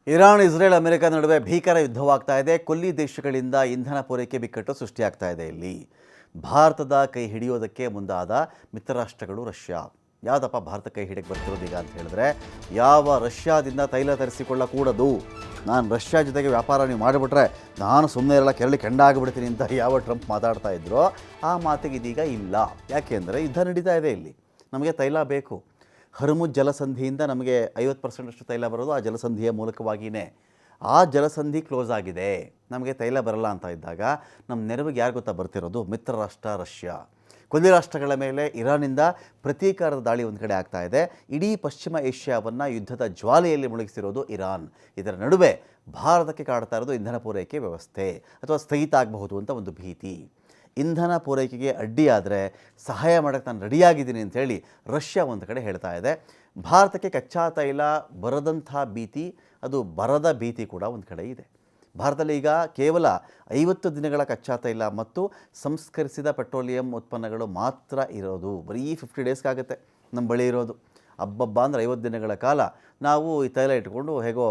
Iran, Israel, America ನಡುವೆ ಭೀಕರ ಯುದ್ಧವಾಗ್ತಾ ಇದೆ. ಕೊಲ್ಲಿ ದೇಶಗಳಿಂದ ಇಂಧನ ಪೂರೈಕೆ ಬಿಕ್ಕಟ್ಟು ಸೃಷ್ಟಿಯಾಗ್ತಾ ಇದೆ. ಇಲ್ಲಿ ಭಾರತದ ಕೈ ಹಿಡಿಯೋದಕ್ಕೆ ಮುಂದಾದ ಮಿತ್ರರಾಷ್ಟ್ರಗಳು ರಷ್ಯಾ. ಯಾವುದಪ್ಪ ಭಾರತ ಕೈ ಹಿಡಿಯಕ್ಕೆ ಬರ್ತಿರೋದೀಗ ಅಂತ ಹೇಳಿದ್ರೆ, ಯಾವ ರಷ್ಯಾದಿಂದ ತೈಲ ತರಿಸಿಕೊಳ್ಳಕೂಡದು, ನಾನು ರಷ್ಯಾ ಜೊತೆಗೆ ವ್ಯಾಪಾರ ನೀವು ಮಾಡಿಬಿಟ್ರೆ ನಾನು ಸುಮ್ಮನೆ ಇರಲ್ಲ, ಕೆರಳಿ ಕೆಂಡಾಗಿಬಿಡ್ತೀನಿ ಅಂತ ಯಾವ ಟ್ರಂಪ್ ಮಾತಾಡ್ತಾ ಇದ್ರೋ ಆ ಮಾತಿಗೆ ಇದೀಗ ಇಲ್ಲ. ಯಾಕೆಂದರೆ ಯುದ್ಧ ನಡೀತಾ ಇದೆ. ಇಲ್ಲಿ ನಮಗೆ ತೈಲ ಬೇಕು. ಹರ್ಮುಜ್ ಜಲಸಂಧಿಯಿಂದ ನಮಗೆ 50% ತೈಲ ಬರೋದು ಆ ಜಲಸಂಧಿಯ ಮೂಲಕವಾಗಿಯೇ. ಆ ಜಲಸಂಧಿ ಕ್ಲೋಸ್ ಆಗಿದೆ, ನಮಗೆ ತೈಲ ಬರಲ್ಲ ಅಂತ ಇದ್ದಾಗ ನಮ್ಮ ನೆರವಿಗೆ ಯಾರು ಗೊತ್ತಾ ಬರ್ತಿರೋದು? ಮಿತ್ರ ರಾಷ್ಟ್ರ ರಷ್ಯಾ. ಕೊಲ್ಲಿ ರಾಷ್ಟ್ರಗಳ ಮೇಲೆ ಇರಾನಿಂದ ಪ್ರತೀಕಾರದ ದಾಳಿ ಒಂದು ಕಡೆ ಆಗ್ತಾ ಇದೆ. ಇಡೀ ಪಶ್ಚಿಮ ಏಷ್ಯಾವನ್ನು ಯುದ್ಧದ ಜ್ವಾಲೆಯಲ್ಲಿ ಮುಳುಗಿಸಿರೋದು ಇರಾನ್. ಇದರ ನಡುವೆ ಭಾರತಕ್ಕೆ ಕಾಡ್ತಾ ಇರೋದು ಇಂಧನ ಪೂರೈಕೆ ವ್ಯವಸ್ಥೆ ಅಥವಾ ಸ್ಥಗಿತ ಆಗಬಹುದು ಅಂತ ಒಂದು ಭೀತಿ. ಇಂಧನ ಪೂರೈಕೆಗೆ ಅಡ್ಡಿಯಾದರೆ ಸಹಾಯ ಮಾಡೋಕ್ಕೆ ನಾನು ರೆಡಿಯಾಗಿದ್ದೀನಿ ಅಂಥೇಳಿ ರಷ್ಯಾ ಒಂದು ಕಡೆ ಹೇಳ್ತಾ ಇದೆ. ಭಾರತಕ್ಕೆ ಕಚ್ಚಾ ತೈಲ ಬರದಂಥ ಭೀತಿ, ಅದು ಬರದ ಭೀತಿ ಕೂಡ ಒಂದು ಕಡೆ ಇದೆ. ಭಾರತದಲ್ಲಿ ಈಗ ಕೇವಲ 50 ದಿನಗಳ ಕಚ್ಚಾ ತೈಲ ಮತ್ತು ಸಂಸ್ಕರಿಸಿದ ಪೆಟ್ರೋಲಿಯಂ ಉತ್ಪನ್ನಗಳು ಮಾತ್ರ ಇರೋದು. ಬರೀ 50 ಡೇಸ್ಗಾಗುತ್ತೆ ನಮ್ಮ ಬಳಿ ಇರೋದು. ಹಬ್ಬಬ್ಬ ಅಂದರೆ 50 ದಿನಗಳ ಕಾಲ ನಾವು ಈ ತೈಲ ಇಟ್ಕೊಂಡು ಹೇಗೋ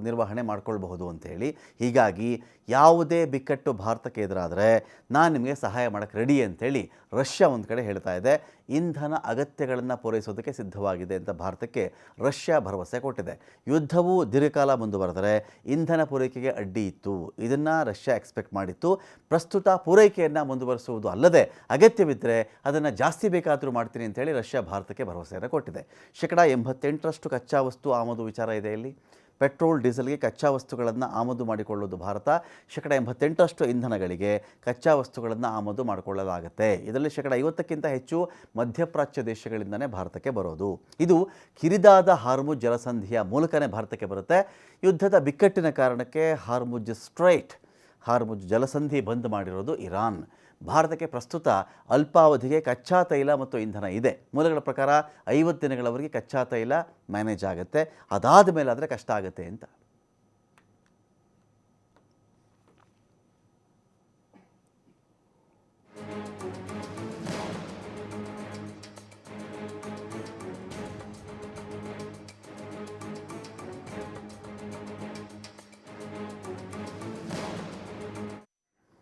ನಿರ್ವಹಣೆ ಮಾಡ್ಕೊಳ್ಬಹುದು ಅಂಥೇಳಿ. ಹೀಗಾಗಿ ಯಾವುದೇ ಬಿಕ್ಕಟ್ಟು ಭಾರತಕ್ಕೆ ಎದುರಾದರೆ ನಾನು ನಿಮಗೆ ಸಹಾಯ ಮಾಡೋಕ್ಕೆ ರೆಡಿ ಅಂಥೇಳಿ ರಷ್ಯಾ ಒಂದು ಕಡೆ ಹೇಳ್ತಾ ಇದೆ. ಇಂಧನ ಅಗತ್ಯಗಳನ್ನು ಪೂರೈಸೋದಕ್ಕೆ ಸಿದ್ಧವಾಗಿದೆ ಅಂತ ಭಾರತಕ್ಕೆ ರಷ್ಯಾ ಭರವಸೆ ಕೊಟ್ಟಿದೆ. ಯುದ್ಧವು ದೀರ್ಘಕಾಲ ಮುಂದುವರೆದರೆ ಇಂಧನ ಪೂರೈಕೆಗೆ ಅಡ್ಡಿ ಇತ್ತು, ಇದನ್ನು ರಷ್ಯಾ ಎಕ್ಸ್ಪೆಕ್ಟ್ ಮಾಡಿತ್ತು. ಪ್ರಸ್ತುತ ಪೂರೈಕೆಯನ್ನು ಮುಂದುವರಿಸುವುದು ಅಲ್ಲದೆ ಅಗತ್ಯವಿದ್ದರೆ ಅದನ್ನು ಜಾಸ್ತಿ ಬೇಕಾದರೂ ಮಾಡ್ತೀನಿ ಅಂಥೇಳಿ ರಷ್ಯಾ ಭಾರತಕ್ಕೆ ಭರವಸೆಯನ್ನು ಕೊಟ್ಟಿದೆ. 88% ಕಚ್ಚಾ ವಸ್ತು ಆಮದು ವಿಚಾರ ಇದೆ ಇಲ್ಲಿ. ಪೆಟ್ರೋಲ್, ಡೀಸೆಲ್ಗೆ ಕಚ್ಚಾ ವಸ್ತುಗಳನ್ನು ಆಮದು ಮಾಡಿಕೊಳ್ಳೋದು ಭಾರತ. 88% ಇಂಧನಗಳಿಗೆ ಕಚ್ಚಾ ವಸ್ತುಗಳನ್ನು ಆಮದು ಮಾಡಿಕೊಳ್ಳಲಾಗುತ್ತೆ. ಇದರಲ್ಲಿ 50%ಕ್ಕಿಂತ ಹೆಚ್ಚು ಮಧ್ಯಪ್ರಾಚ್ಯ ದೇಶಗಳಿಂದಲೇ ಭಾರತಕ್ಕೆ ಬರೋದು. ಇದು ಕಿರಿದಾದ ಹಾರ್ಮುಜ್ ಜಲಸಂಧಿಯ ಮೂಲಕನೇ ಭಾರತಕ್ಕೆ ಬರುತ್ತೆ. ಯುದ್ಧದ ಬಿಕ್ಕಟ್ಟಿನ ಕಾರಣಕ್ಕೆ ಹಾರ್ಮುಜ್ ಜಲಸಂಧಿ ಬಂದ್ ಮಾಡಿರೋದು ಇರಾನ್. ಭಾರತಕ್ಕೆ ಪ್ರಸ್ತುತ ಅಲ್ಪಾವಧಿಗೆ ಕಚ್ಚಾ ತೈಲ ಮತ್ತು ಇಂಧನ ಇದೆ. ಮೂಲಗಳ ಪ್ರಕಾರ 50 ದಿನಗಳವರೆಗೆ ಕಚ್ಚಾ ತೈಲ ಮ್ಯಾನೇಜ್ ಆಗುತ್ತೆ. ಅದಾದ ಮೇಲೆ ಆದರೆ ಕಷ್ಟ ಆಗುತ್ತೆ ಅಂತ.